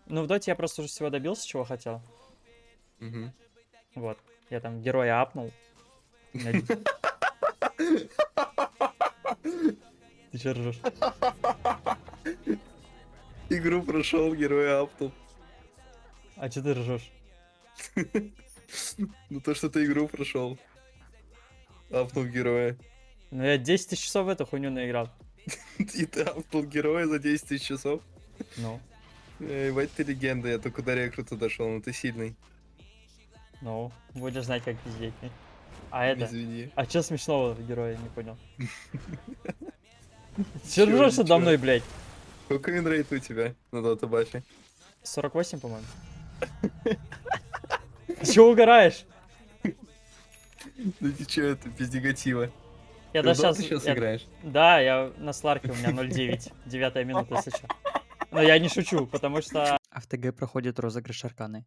Ну, в доте я просто уже всего добился, чего хотел. Мгм. Вот. Я там героя апнул. У меня ди- Ты че ржешь? Игру прошел, героя апнул. А че ты ржешь? Ну то, что ты игру прошел. Апнул героя. Ну, я 10 тысяч часов в эту хуйню наиграл. И ты апнул героя за 10 тысяч часов. Ну, Ебать, ты легенда, я только до рекрута дошел, но ты сильный. ну, будешь знать, как пиздеть. А это? Извини. А че смешного в героя, не понял. Че Чё, ржешь надо ничего. мной, блядь? Сколько винрейт у тебя на дота бафе? 48, по-моему. Ты че угораешь? Ну ты чё, это без негатива. Я Ты в даже доту сейчас... сейчас играешь? Да, я на Сларке, у меня 0.9. 9 минута, если что. Но я не шучу, потому что... А в ТГ проходит розыгрыш Арканы.